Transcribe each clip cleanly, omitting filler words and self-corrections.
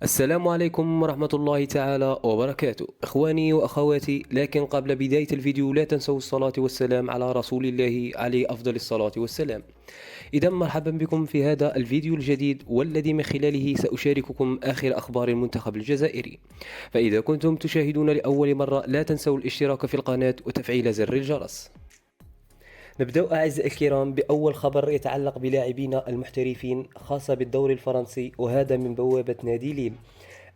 السلام عليكم ورحمة الله تعالى وبركاته إخواني وأخواتي، لكن قبل بداية الفيديو لا تنسوا الصلاة والسلام على رسول الله عليه أفضل الصلاة والسلام. إذا مرحبا بكم في هذا الفيديو الجديد، والذي من خلاله سأشارككم آخر أخبار المنتخب الجزائري. فإذا كنتم تشاهدون لأول مرة لا تنسوا الاشتراك في القناة وتفعيل زر الجرس. نبدأ أعزائي الكرام بأول خبر يتعلق بلاعبين المحترفين خاصة بالدوري الفرنسي، وهذا من بوابة نادي ليل.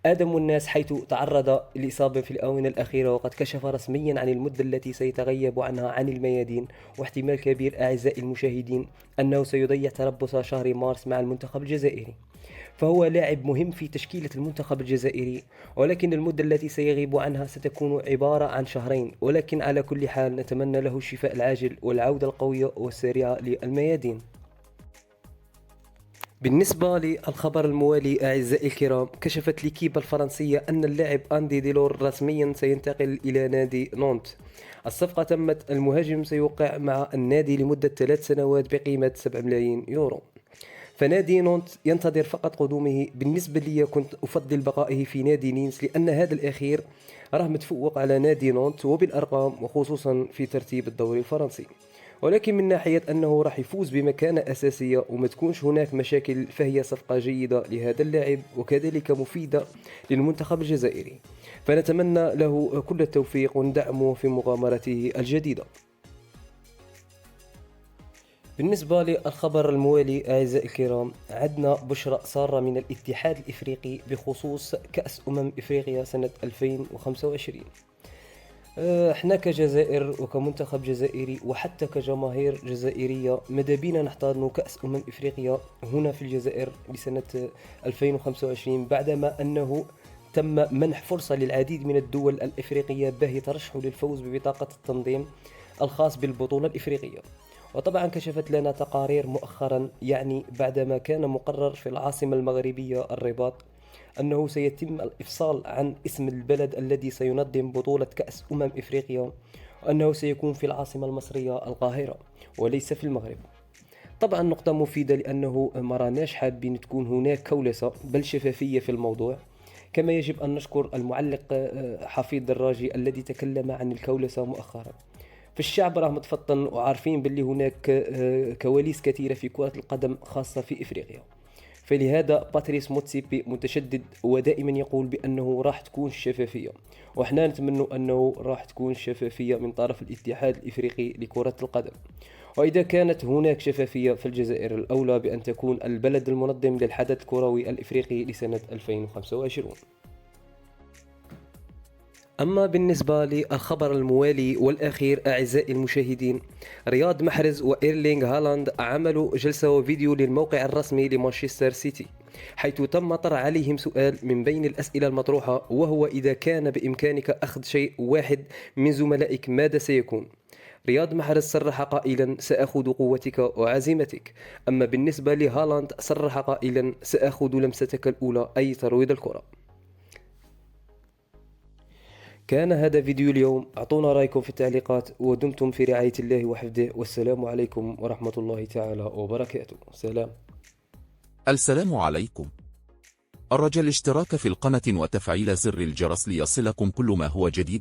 آدم الناس حيث تعرض لإصابة في الآونة الأخيرة، وقد كشف رسميا عن المدة التي سيتغيب عنها عن الميادين، واحتمال كبير أعزائي المشاهدين أنه سيضيع تربص شهر مارس مع المنتخب الجزائري. فهو لاعب مهم في تشكيلة المنتخب الجزائري، ولكن المدة التي سيغيب عنها ستكون عبارة عن شهرين، ولكن على كل حال نتمنى له الشفاء العاجل والعودة القوية والسريعة للميادين. بالنسبة للخبر الموالي أعزائي الكرام، كشفت ليكيب الفرنسية أن اللاعب أندي ديلور رسميا سينتقل إلى نادي نونت. الصفقة تمت، المهاجم سيوقع مع النادي لمدة 3 سنوات بقيمة 7 ملايين يورو. فنادي نونت ينتظر فقط قدومه. بالنسبة لي كنت أفضل بقائه في نادي نينس، لأن هذا الأخير راه متفوق على نادي نونت وبالأرقام، وخصوصا في ترتيب الدوري الفرنسي. ولكن من ناحية أنه راح يفوز بمكانة أساسية وما تكونش هناك مشاكل، فهي صفقة جيدة لهذا اللاعب وكذلك مفيدة للمنتخب الجزائري. فنتمنى له كل التوفيق وندعمه في مغامرته الجديدة. بالنسبة للخبر الموالي أعزائي الكرام، عندنا بشرى سارة من الاتحاد الإفريقي بخصوص كأس إفريقيا سنة 2025. احنا كجزائر وكمنتخب جزائري وحتى كجماهير جزائرية ماذا بينا نحتضن كأس إفريقيا هنا في الجزائر لسنة 2025، بعدما أنه تم منح فرصة للعديد من الدول الإفريقية باهي ترشحوا للفوز ببطاقة التنظيم الخاص بالبطولة الإفريقية. وطبعا كشفت لنا تقارير مؤخرا، يعني بعدما كان مقرر في العاصمة المغربية الرباط أنه سيتم الإفصال عن اسم البلد الذي سينظم بطولة كأس إفريقيا، وأنه سيكون في العاصمة المصرية القاهرة وليس في المغرب. طبعا نقطة مفيدة، لأنه ما راناش حابين تكون هناك كولسة بل شفافية في الموضوع. كما يجب أن نشكر المعلق حفيظ دراجي الذي تكلم عن الكولسة مؤخرا. في الشعب راه متفطن وعارفين باللي هناك كواليس كثيرة في كرة القدم خاصة في إفريقيا. فلهذا باتريس موتسيبي متشدد ودائما يقول بأنه راح تكون الشفافية، وإحنا نتمنى أنه راح تكون الشفافية من طرف الاتحاد الإفريقي لكرة القدم. وإذا كانت هناك شفافية فالجزائر الأولى بأن تكون البلد المنظم للحدث الكروي الإفريقي لسنة 2025. أما بالنسبة للخبر الموالي والأخير أعزائي المشاهدين، رياض محرز وإيرلينغ هالاند عملوا جلسة فيديو للموقع الرسمي لمانشستر سيتي، حيث تم طرح عليهم سؤال من بين الأسئلة المطروحة، وهو إذا كان بإمكانك أخذ شيء واحد من زملائك ماذا سيكون؟ رياض محرز صرح قائلا سأخذ قوتك وعزيمتك. أما بالنسبة لهالاند صرح قائلا سأخذ لمستك الأولى، أي ترويض الكرة. كان هذا فيديو اليوم، أعطونا رأيكم في التعليقات، ودمتم في رعاية الله وحفظه، والسلام عليكم ورحمة الله تعالى وبركاته. سلام. السلام عليكم. الرجاء الاشتراك في القناة وتفعيل زر الجرس ليصلكم كل ما هو جديد.